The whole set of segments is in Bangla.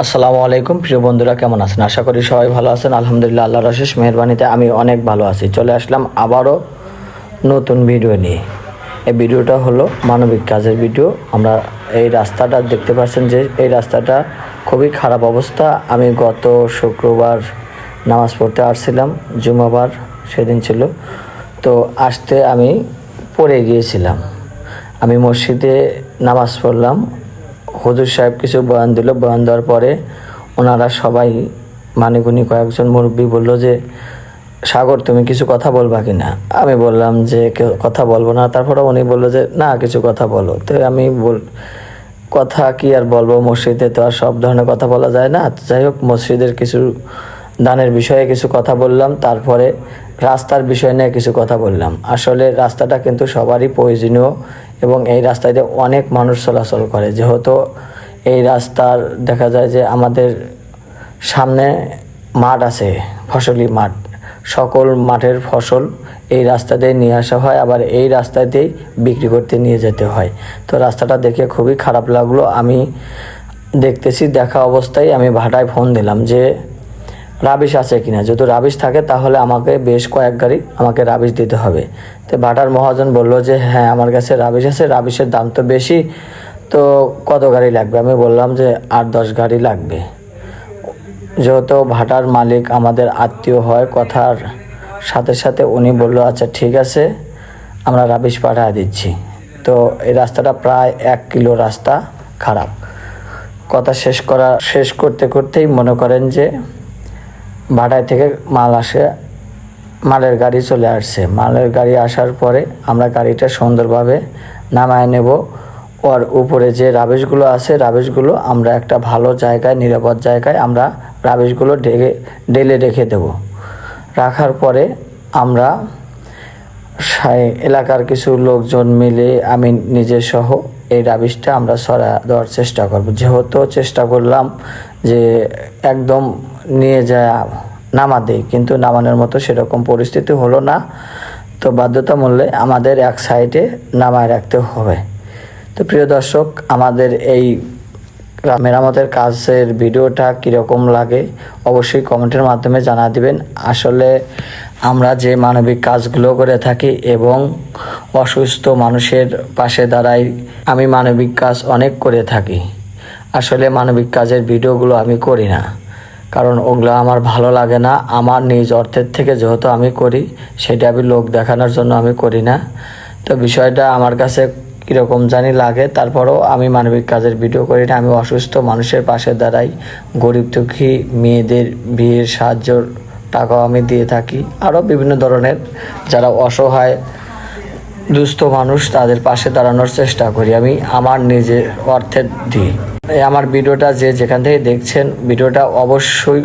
আসসালামু আলাইকুম প্রিয় বন্ধুরা, কেমন আছেন? আশা করি সবাই ভালো আছেন। আলহামদুলিল্লাহ, আল্লাহর অশেষ মেহেরবানিতে আমি অনেক ভালো আছি। চলে আসলাম আবারও নতুন ভিডিও নিয়ে। এই ভিডিওটা হলো মানবিক কাজের ভিডিও। আমরা এই রাস্তাটা দেখতে পাচ্ছেন যে এই রাস্তাটা খুবই খারাপ অবস্থা। আমি গত শুক্রবার নামাজ পড়তে আসছিলাম, জুমাবার সেদিন ছিল। তো আসতে আমি পড়ে গিয়েছিলাম। আমি মসজিদে নামাজ পড়লাম, হুজুর সাহেব কিছু বয়ান দিল। বয়ান দেওয়ার পরে ওনারা সবাই মানিগুনি কয়েকজন মুরব্বী বলল যে, সাগর তুমি কিছু কথা বলবা কি না? আমি বললাম যে কথা বলবো না। তারপরে উনি বললো যে না, কিছু কথা বলো। তো আমি কথা কি আর বলবো, মসজিদে তো আর সব ধরনের কথা বলা যায় না। যাই হোক, মসজিদের কিছু দানের বিষয়ে কিছু কথা বললাম। তারপরে রাস্তার বিষয় নিয়ে কিছু কথা বললাম। আসলে রাস্তাটা কিন্তু সবারই প্রয়োজনীয় এবং এই রাস্তায় অনেক মানুষ চলাচল করে। যেহেতু এই রাস্তার দেখা যায় যে আমাদের সামনে মাঠ আছে, ফসলি মাঠ, সকল মাঠের ফসল এই রাস্তা দিয়ে নিয়ে আসা হয়, আবার এই রাস্তা দিয়েই বিক্রি করতে নিয়ে যেতে হয়। তো রাস্তাটা দেখে খুবই খারাপ লাগলো। আমি দেখতেছি, দেখা অবস্থায় আমি ভাটায় ফোন দিলাম যে রাবিশ আছে কিনা। যদি রাবিশ থাকে তাহলে আমাকে বেশ কয়েক গাড়ি আমাকে রাবিশ দিতে হবে। তো ভাটার মহাজন বলল যে হ্যাঁ, আমার কাছে রাবিশ আছে, রাবিশের দাম তো বেশি, তো কত গাড়ি লাগবে? আমি বললাম যে 8-10 গাড়ি লাগবে। যেহেতু ভাটার মালিক আমাদের আত্মীয় হয়, কথার সাথে সাথে উনি বলল আচ্ছা ঠিক আছে, আমরা রাবিশ পাঠিয়ে দিচ্ছি। তো এই রাস্তাটা প্রায় 1 কিলো রাস্তা খারাপ। কথা শেষ করতে করতেই মনে করেন যে ভাটায় থেকে মাল আসে, মালের গাড়ি চলে আসছে। মালের গাড়ি আসার পরে আমরা গাড়িটা সুন্দরভাবে নামায় নেব। ওর উপরে যে রাবিশগুলো আছে, রাবিশগুলো আমরা একটা ভালো জায়গায়, নিরাপদ জায়গায় আমরা রাবিশগুলো ঢেলে রেখে দেব। রাখার পরে আমরা এলাকার কিছু লোকজন মিলে, আমি নিজে সহ, এই রাবিশটা আমরা সরা দেওয়ার চেষ্টা করব। যেহেতু চেষ্টা করলাম যে একদম নিয়ে যায় নামা দেই, কিন্তু নামানোর মতো সেরকম পরিস্থিতি হলো না। তো বাধ্যতামূল্যে আমাদের এক সাইডে নামায় রাখতে হবে। তো প্রিয় দর্শক, আমাদের এই মেরামতের কাজের ভিডিওটা কীরকম লাগে অবশ্যই কমেন্টের মাধ্যমে জানা দিবেন। আসলে আমরা যে মানবিক কাজগুলো করে থাকি এবং অসুস্থ মানুষের পাশে দাঁড়াই, আমি মানবিক কাজ অনেক করে থাকি। আসলে মানবিক কাজের ভিডিওগুলো আমি করি না, কারণ ওগুলো আমার ভালো লাগে না। আমার নিজ অর্থের থেকে যেহেতু আমি করি, সেটা আমি লোক দেখানোর জন্য আমি করি না। তো বিষয়টা আমার কাছে কীরকম জানি লাগে। তারপরেও আমি মানবিক কাজের ভিডিও করি না। আমি অসুস্থ মানুষের পাশে দাঁড়াই, গরিব দুঃখী মেয়েদের বিয়ের সাহায্যর টাকাও আমি দিয়ে থাকি। আরও বিভিন্ন ধরনের যারা অসহায় দুস্থ মানুষ, তাদের পাশে দাঁড়ানোর চেষ্টা করি আমি আমার নিজের অর্থের দিয়ে। আমার ভিডিওটা যে যেখান থেকে দেখছেন, ভিডিওটা অবশ্যই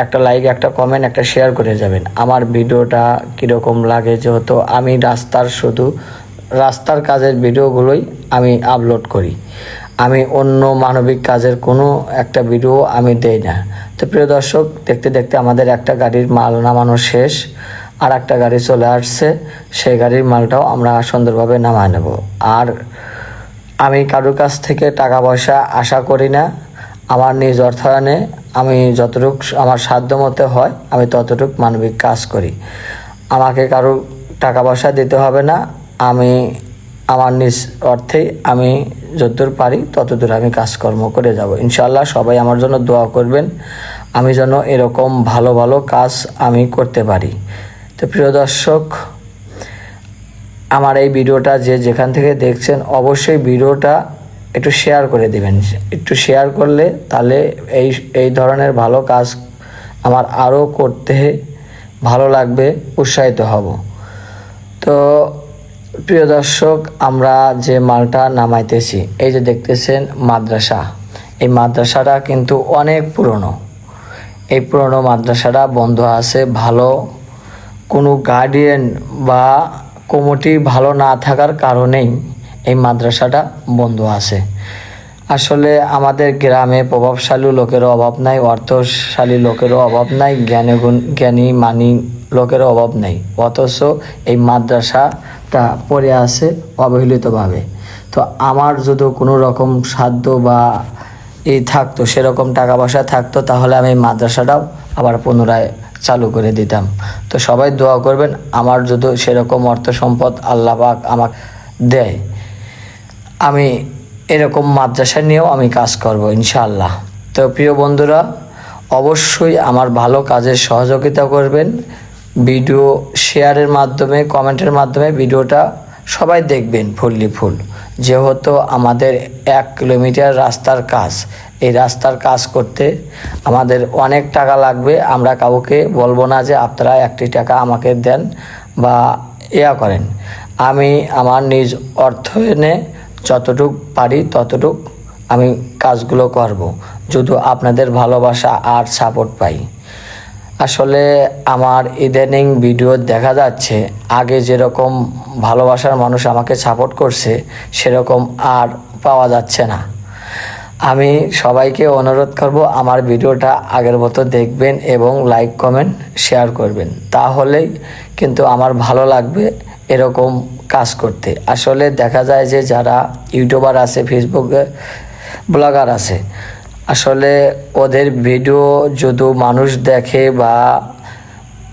একটা লাইক, একটা কমেন্ট, একটা শেয়ার করে যাবেন। আমার ভিডিওটা কীরকম লাগে, যেহেতু আমি শুধু রাস্তার কাজের ভিডিওগুলোই আমি আপলোড করি, আমি অন্য মানবিক কাজের কোনো একটা ভিডিও আমি দেই না। তো প্রিয় দর্শক, দেখতে দেখতে আমাদের একটা গাড়ির মাল নামানো শেষ, আর একটা গাড়ি চলে আসছে। সেই গাড়ির মালটাও আমরা সুন্দরভাবে নামায় নেব। আর আমি কারোর কাছ থেকে টাকা পয়সা আশা করি না। আমার নিজ অর্থায়নে আমি যতটুকু আমার সাধ্য মতো হয়, আমি ততটুকু মানবিক কাজ করি। আমাকে কারো টাকা পয়সা দিতে হবে না। আমি আমার নিজ অর্থেই আমি যতদূর পারি ততদূর আমি কাজকর্ম করে যাব। ইনশাআল্লাহ সবাই আমার জন্য দোয়া করবেন, আমি যেন এরকম ভালো ভালো কাজ আমি করতে পারি। তো প্রিয় দর্শক, আমার এই ভিডিওটা যে যেখান থেকে দেখছেন, অবশ্যই ভিডিওটা একটু শেয়ার করে দেবেন। একটু শেয়ার করলে তাহলে এই ধরনের ভালো কাজ আমার আরও করতে ভালো লাগবে, উৎসাহিত হব। তো প্রিয় দর্শক, আমরা যে মালটা নামাইতেছি, এই যে দেখতেছেন মাদ্রাসা, এই মাদ্রাসাটা কিন্তু অনেক পুরনো। এই পুরনো মাদ্রাসাটা বন্ধ আছে। ভালো কোনো গার্ডিয়ান বা কমিটি ভালো না থাকার কারণেই এই মাদ্রাসাটা বন্ধ আছে। আসলে আমাদের গ্রামে প্রভাবশালী লোকেরও অভাব নাই, অর্থশালী লোকেরও অভাব নাই, জ্ঞানী মানি লোকেরও অভাব নাই, অথচ এই মাদ্রাসাটা পড়ে আছে অবহেলিতভাবে। তো আমার যদি কোনো রকম সাধ্য বা থাকতো, সেরকম টাকা পয়সা থাকতো, তাহলে আমি মাদ্রাসাটাও আবার পুনরায় চালু করে দিতাম। তো সবাই দোয়া করবেন, আমার যদি সেরকম অর্থ সম্পদ আল্লাহ পাক আমাকে দেয়, আমি এরকম মাদ্রাসা নিয়েও আমি কাজ করব ইনশাআল্লাহ। তো প্রিয় বন্ধুরা, অবশ্যই আমার ভালো কাজের সহযোগিতা করবেন। ভিডিও শেয়ারের মাধ্যমে, কমেন্টের মাধ্যমে ভিডিওটা সবাই দেখবেন ফুললি ফুল। যেহেতু আমাদের 1 কিলোমিটার রাস্তার কাজ, এই রাস্তার কাজ করতে আমাদের অনেক টাকা লাগবে। আমরা কাউকে বলবো না যে আপনারা 1টি টাকা আমাকে দেন বা করেন। আমি আমার নিজ অর্থায়নে যতটুক পারি ততটুক আমি কাজগুলো করব, যদি আপনাদের ভালোবাসা আর সাপোর্ট পাই। আসলে আমার ইদানিং ভিডিও দেখা যাচ্ছে, আগে যেরকম ভালোবাসার মানুষ আমাকে সাপোর্ট করছে সেরকম আর পাওয়া যাচ্ছে না। আমি সবাইকে অনুরোধ করব, আমার ভিডিওটা আগের মতো দেখবেন এবং লাইক কমেন্ট শেয়ার করবেন, তাহলেই কিন্তু আমার ভালো লাগবে এরকম কাজ করতে। আসলে দেখা যায় যে যারা ইউটিউবার আছে, ফেসবুকে ব্লগার আছে, আসলে ওদের ভিডিও যদি মানুষ দেখে বা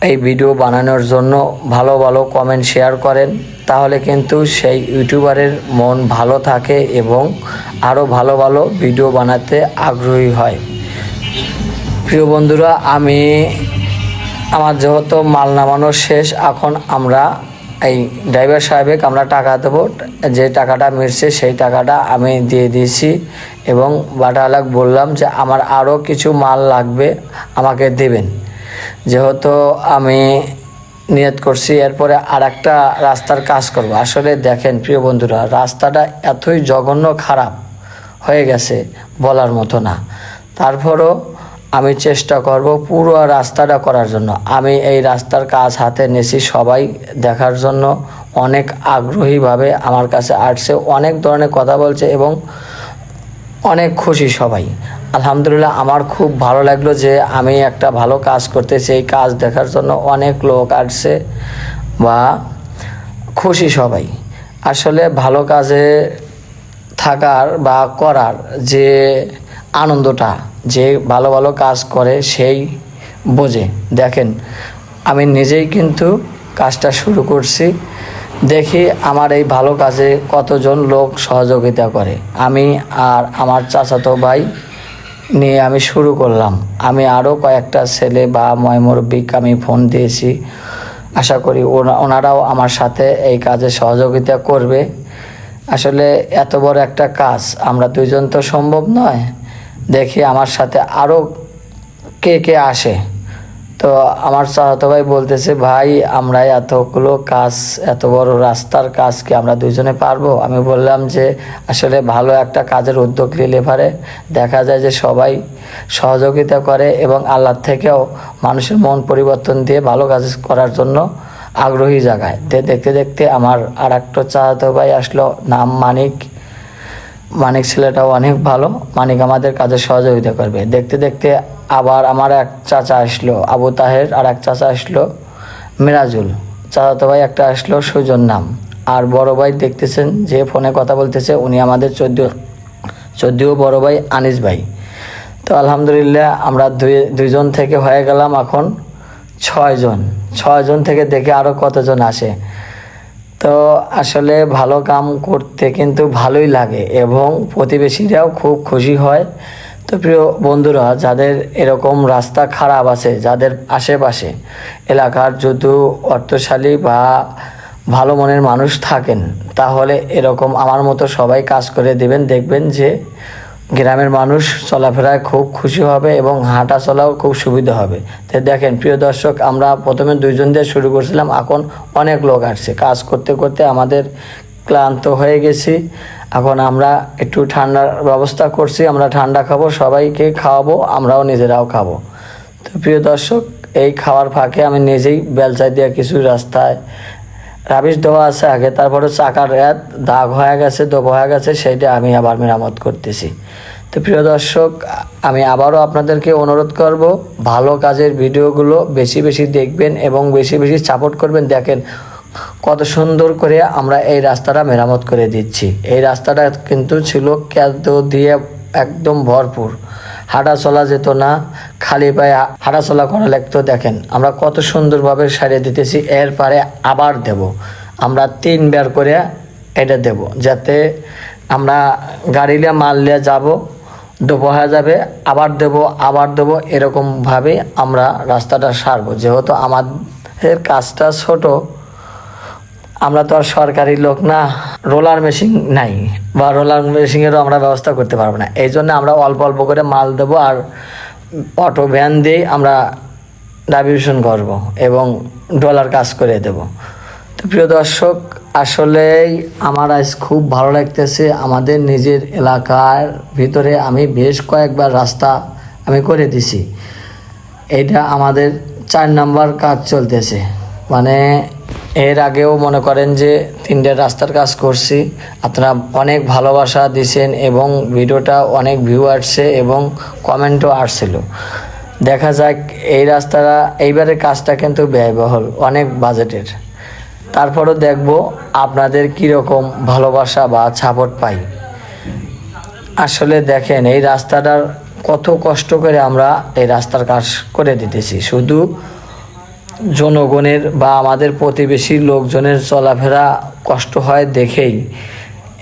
এই ভিডিও বানানোর জন্য ভালো ভালো কমেন্ট শেয়ার করেন, তাহলে কিন্তু সেই ইউটিউবারের মন ভালো থাকে এবং আরও ভালো ভালো ভিডিও বানাতে আগ্রহী হয়। প্রিয় বন্ধুরা, আমার যেহেতু মাল নামানো শেষ, এখন আমরা এই ড্রাইভার সাহেবকে আমরা টাকা দেবো। যে টাকাটা মিলছে সেই টাকাটা আমি দিয়ে দিয়েছি এবং বাটাওয়ালাকে বললাম যে আমার আরও কিছু মাল লাগবে, আমাকে দেবেন। যেহেতু আমি নিয়ত করছি এরপরে আর একটা রাস্তার কাজ করব। আসলে দেখেন প্রিয় বন্ধুরা, রাস্তাটা এতই জঘন্য খারাপ হয়ে গেছে বলার মতো না। তারপরও আমি চেষ্টা করব পুরো রাস্তাটা করার জন্য। আমি এই রাস্তার কাজ হাতে নিয়েছি সবাই দেখার জন্য, অনেক আগ্রহীভাবে আমার কাছে আসছে, অনেক ধরনের কথা বলছে এবং অনেক খুশি সবাই। আলহামদুলিল্লাহ, আমার খুব ভালো লাগলো যে আমি একটা ভালো কাজ করতেছি, এই কাজ দেখার জন্য অনেক লোক আসছে বা খুশি সবাই। আসলে ভালো কাজে থাকার বা করার যে আনন্দটা, যে ভালো ভালো কাজ করে সেই বোঝে। দেখেন, আমি নিজেই কিন্তু কাজটা শুরু করছি, দেখি আমার এই ভালো কাজে কতজন লোক সহযোগিতা করে। আমি আর আমার চাচাতো ভাই নিয়ে আমি শুরু করলাম। আমি আরও কয়েকটা ছেলে বা মুরব্বিকে আমি ফোন দিয়েছি, আশা করি ওনারাও আমার সাথে এই কাজে সহযোগিতা করবে। আসলে এত বড় একটা কাজ আমরা দুইজন তো সম্ভব নয়, দেখি আমার সাথে আরও কে কে আসে। তো আমার চাচাতো ভাই বলতেছে, ভাই আমরা এতগুলো কাজ, এত বড় রাস্তার কাজ কি আমরা দুইজনে পারবো? আমি বললাম যে আসলে ভালো একটা কাজের উদ্যোগ নিলে পারে দেখা যায় যে সবাই সহযোগিতা করে এবং আল্লাহ থেকেও মানুষের মন পরিবর্তন দিয়ে ভালো কাজ করার জন্য আগ্রহী জাগায়। দেখতে দেখতে আমার আর একটা চাচাতো ভাই আসলো, নাম মানিক। মানিক ছেলেটাও অনেক ভালো, মানিক আমাদের কাজে সহযোগিতা করবে। দেখতে দেখতে আবার আমার এক চাচা আসলো আবু তাহের, আর এক চাচা আসলো মিরাজুল, চাচাতো ভাই একটা আসলো সুজন নাম, আর বড় ভাই দেখতেছেন যে ফোনে কথা বলতেছে, উনি আমাদের চোদ্দীয় বড় ভাই আনিস ভাই। তো আলহামদুলিল্লাহ আমরা দুইজন থেকে হয়ে গেলাম এখন 6 জন থেকে দেখে আরও কতজন আসে। তো আসলে ভালো কাম করতে কিন্তু ভালোই লাগে এবং প্রতিবেশীরাও খুব খুশি হয়। তো প্রিয় বন্ধুরা, যাদের এরকম রাস্তা খারাপ আছে, যাদের আশেপাশে এলাকার যদি অর্থশালী বা ভালো মনের মানুষ থাকেন, তাহলে এরকম আমার মতো সবাই কাজ করে দেবেন। দেখবেন যে গ্রামের মানুষ চলাফেরায় খুব খুশি হবে এবং হাঁটা চলাও খুব সুবিধা হবে। তো দেখেন প্রিয় দর্শক, আমরা প্রথমে 2 জন দিয়ে শুরু করছিলাম, এখন অনেক লোক আসছে। কাজ করতে করতে আমাদের ক্লান্ত হয়ে গেছি, এখন আমরা একটু ঠান্ডার ব্যবস্থা করছি। আমরা ঠান্ডা খাবো, সবাইকে খাওয়াবো, আমরাও নিজেরাও খাবো। তো প্রিয় দর্শক, এই খাওয়ার ফাঁকে আমি নিজেই বেলচাই দিয়ে কিছু রাস্তায় রাবিশ দেওয়া আছে আগে, তারপরে চাকার দাগ হয়ে গেছে, দোব হয়ে গেছে, সেইটা আমি আবার মেরামত করতেছি। তো প্রিয় দর্শক, আমি আবারও আপনাদেরকে অনুরোধ করব, ভালো কাজের ভিডিওগুলো বেশি বেশি দেখবেন এবং বেশি বেশি সাপোর্ট করবেন। দেখেন কত সুন্দর করে আমরা এই রাস্তাটা মেরামত করে দিচ্ছি। এই রাস্তাটা কিন্তু ছিল কাদো দিয়ে একদম ভরপুর, হাঁটা চলা যেত না, খালি পায়ে হাঁটা চলা করা লাগতো। দেখেন আমরা কত সুন্দরভাবে সারিয়ে দিতেছি। এরপরে আবার দেব, আমরা 3 বার করে এটা দেব, যাতে আমরা গাড়ি নিয়ে মাল নিয়ে যাবো, দুপুর যাবে, আবার দেবো, এরকমভাবে আমরা রাস্তাটা সারবো। যেহেতু আমাদের কাজটা ছোট, আমরা তো আর সরকারি লোক না, রোলার মেশিন নাই বা রোলার মেশিনেরও আমরা ব্যবস্থা করতে পারবো না। এই জন্য আমরা অল্প অল্প করে মাল দেবো আর অটো ভ্যান দিয়েই আমরা ডাইভিশন করবো এবং ডলার কাজ করে দেব। তো প্রিয় দর্শক, আসলেই আমার আজ খুব ভালো লাগতেছে। আমাদের নিজের এলাকার ভিতরে আমি বেশ কয়েকবার রাস্তা আমি করে দিছি। এইটা আমাদের 4 নাম্বার কাজ চলতেছে। মানে এর আগেও মনে করেন যে 3টে রাস্তার কাজ করছি। আপনারা অনেক ভালোবাসা দিয়েছেন এবং ভিডিওটা অনেক ভিউ আসছে এবং কমেন্টও আসছিল। দেখা যাক এই রাস্তাটা, এইবারের কাজটা কিন্তু ব্যয়বহুল, অনেক বাজেটের। তারপরও দেখব আপনাদের কীরকম ভালোবাসা বা সাপোর্ট পাই। আসলে দেখেন এই রাস্তাটার কত কষ্ট করে আমরা এই রাস্তার কাজ করে দিতেছি। শুধু জনগণের বা আমাদের প্রতিবেশী লোকজনের চলাফেরা কষ্ট হয় দেখেই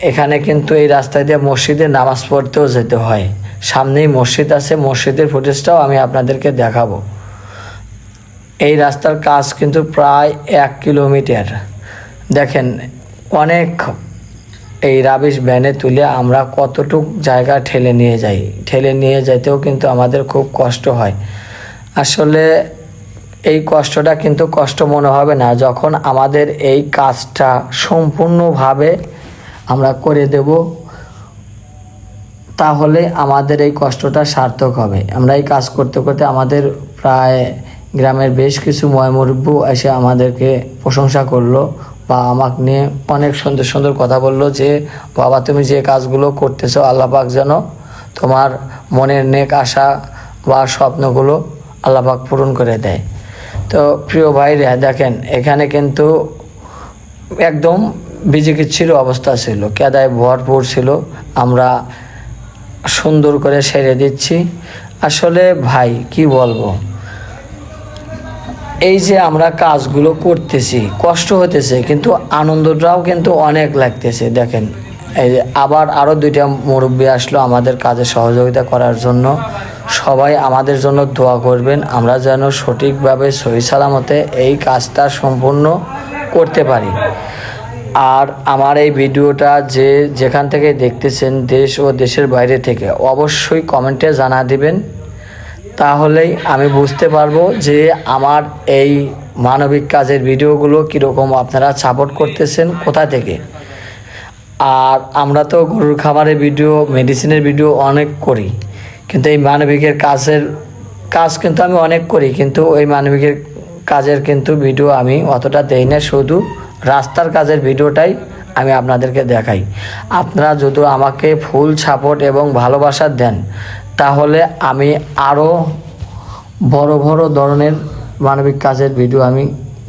এখানে কিন্তু এই রাস্তা দিয়ে মসজিদে নামাজ পড়তেও যেতে হয়। সামনেই মসজিদ আছে, মসজিদের ফুটেজটাও আমি আপনাদেরকে দেখাবো। এই রাস্তার কাজ কিন্তু প্রায় 1 কিলোমিটার। দেখেন অনেক এই রাবিশ ভ্যানে তুলে আমরা কতটুক জায়গা ঠেলে নিয়ে যাইতেও কিন্তু আমাদের খুব কষ্ট হয়। আসলে এই কষ্টটা কিন্তু কষ্ট মনে হবে না যখন আমাদের এই কাজটা সম্পূর্ণভাবে আমরা করে দেব, তাহলে আমাদের এই কষ্টটা সার্থক হবে। আমরা এই কাজ করতে করতে আমাদের প্রায় গ্রামের বেশ কিছু ময়মুরব্বু এসে আমাদেরকে প্রশংসা করলো বা আমাকে নিয়ে অনেক সুন্দর সুন্দর কথা বললো যে বাবা তুমি যে কাজগুলো করতেছো আল্লাহ পাক যেন তোমার মনের নেক আশা বা স্বপ্নগুলো আল্লাহ পাক পূরণ করে দেয়। তো প্রিয় ভাইরা দেখেন এখানে কিন্তু একদম বিজিকিচ্ছির অবস্থা ছিল, কেদায় ভরপুর ছিল। আমরা সুন্দর করে সেরে দিচ্ছি। আসলে ভাই কি বলবো, এই যে আমরা কাজগুলো করতেছি কষ্ট হতেছে কিন্তু আনন্দটাও কিন্তু অনেক লাগতেছে। দেখেন এই যে আবার আরও 2টা মুরব্বি আসলো আমাদের কাজে সহযোগিতা করার জন্য। সবাই আমাদের জন্য দোয়া করবেন, আমরা যেন সঠিকভাবে সহি সালামতে এই কাজটা সম্পূর্ণ করতে পারি। আর আমার এই ভিডিওটা যেখান থেকে দেখতেছেন দেশ ও দেশের বাইরে থেকে অবশ্যই কমেন্টে জানা দিবেন, তাহলেই আমি বুঝতে পারবো যে আমার এই মানবিক কাজের ভিডিওগুলো কীরকম আপনারা সাপোর্ট করতেছেন, কোথা থেকে। আর আমরা তো গরুর খাবারের ভিডিও, মেডিসিনের ভিডিও অনেক করি, কিন্তু এই মানবিকের কাজ কিন্তু আমি অনেক করি, কিন্তু ওই মানবিকের কাজের কিন্তু ভিডিও আমি অতটা দেই না। শুধু রাস্তার কাজের ভিডিওটাই আমি আপনাদেরকে দেখাই। আপনারা যদি আমাকে ফুল সাপোর্ট এবং ভালোবাসা দেন, তাহলে আমি আরও বড় বড় ধরনের মানবিক কাজের ভিডিও আমি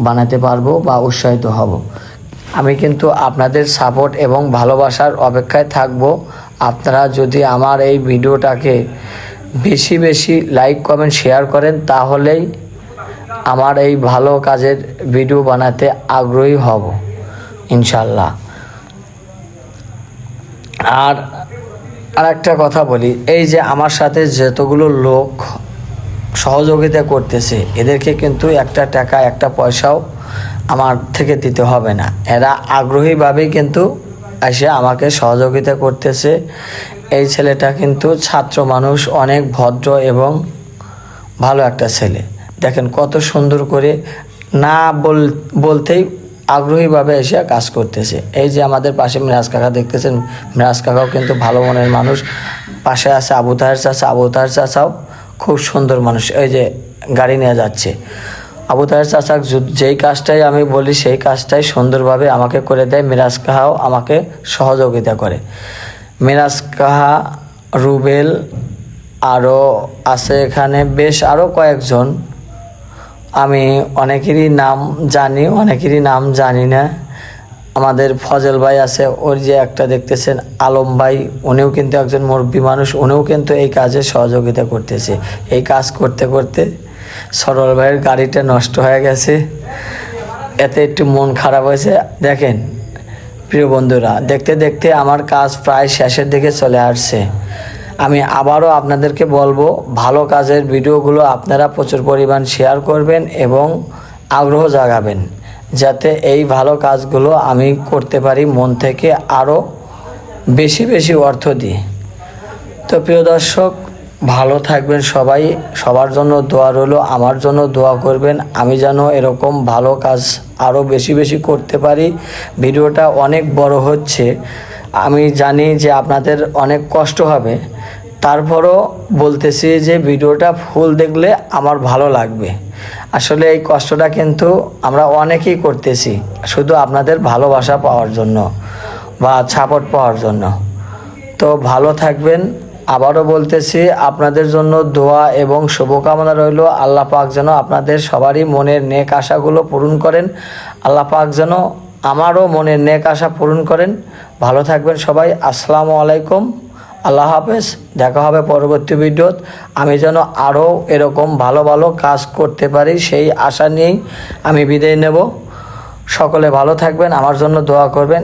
বানাতে পারবো বা উৎসাহিত হব। আমি কিন্তু আপনাদের সাপোর্ট এবং ভালোবাসার অপেক্ষায় থাকব। আপনারা যদি আমার এই ভিডিওটাকে বেশি বেশি লাইক কমেন্ট শেয়ার করেন, তাহলেই আমার এই ভালো কাজের ভিডিও বানাতে আগ্রহী হব ইনশাল্লাহ। আর একটা কথা বলি, এই যে আমার সাথে যতগুলো লোক সহযোগিতা করতেছে এদেরকে কিন্তু একটা টাকা একটা পয়সাও আমার থেকে দিতে হবে না। এরা আগ্রহীভাবেই কিন্তু এসে আমাকে সহযোগিতা করতেছে। এই ছেলেটা কিন্তু ছাত্র মানুষ, অনেক ভদ্র এবং ভালো একটা ছেলে। দেখেন কত সুন্দর করে না বলতেই আগ্রহীভাবে এসে কাজ করতেছে। এই যে আমাদের পাশে মিরাজ কাকা দেখতেছেন, মিরাজ কাকাও কিন্তু ভালো মনের মানুষ। পাশে আছে আবু তাহের চাচাও খুব সুন্দর মানুষ। এই যে গাড়ি নিয়ে যাচ্ছে, আবু তাহের চাচা যেই কাজটাই আমি বলি সেই কাজটাই সুন্দরভাবে আমাকে করে দেয়। মিরাজ কাহাও আমাকে সহযোগিতা করে। মিরাজ কাহা, রুবেল, আরও আছে এখানে বেশ আরও কয়েকজন। আমি অনেকেরই নাম জানি, অনেকেরই নাম জানি না। আমাদের ফজল ভাই আছে, ওর যে একটা দেখতেছেন আলম ভাই, উনিও কিন্তু একজন মুরব্বী মানুষ, উনিও কিন্তু এই কাজে সহযোগিতা করতেছে। এই কাজ করতে করতে সরল ভাইয়ের গাড়িটা নষ্ট হয়ে গেছে, এতে একটু মন খারাপ হয়েছে। দেখেন প্রিয় বন্ধুরা, দেখতে দেখতে আমার কাজ প্রায় শেষের দিকে চলে আসছে। আমি আবারও আপনাদেরকে বলবো, ভালো কাজের ভিডিওগুলো আপনারা প্রচুর পরিমাণ শেয়ার করবেন এবং আগ্রহ জাগাবেন, যাতে এই ভালো কাজগুলো আমি করতে পারি মন থেকে আরও বেশি বেশি অর্থ দিয়ে। তো প্রিয় দর্শক, ভালো থাকবেন সবাই, সবার জন্য দোয়া রইল, আমার জন্য দোয়া করবেন, আমি যেন এরকম ভালো কাজ আরও বেশি বেশি করতে পারি। ভিডিওটা অনেক বড় হচ্ছে, আমি জানি যে আপনাদের অনেক কষ্ট হবে, তারপরও বলতেছি যে ভিডিওটা ফুল দেখলে আমার ভালো লাগবে। আসলে এই কষ্টটা কিন্তু আমরা অনেকেই করতেছি শুধু আপনাদের ভালোবাসা পাওয়ার জন্য বা সাপোর্ট পাওয়ার জন্য। তো ভালো থাকবেন, আবারও বলতেছি আপনাদের জন্য দোয়া এবং শুভকামনা রইল। আল্লাহ পাক যেন আপনাদের সবারই মনের নেক আশাগুলো পূরণ করেন, আল্লাহ পাক যেন আমারও মনের নেক আশা পূরণ করেন। ভালো থাকবেন সবাই, আসসালামু আলাইকুম, আল্লাহ হাফেজ, দেখা হবে পরবর্তী ভিডিওত। আমি যেন আরও এরকম ভালো ভালো কাজ করতে পারি সেই আশা নিয়েই আমি বিদায় নেব। সকলে ভালো থাকবেন, আমার জন্য দোয়া করবেন।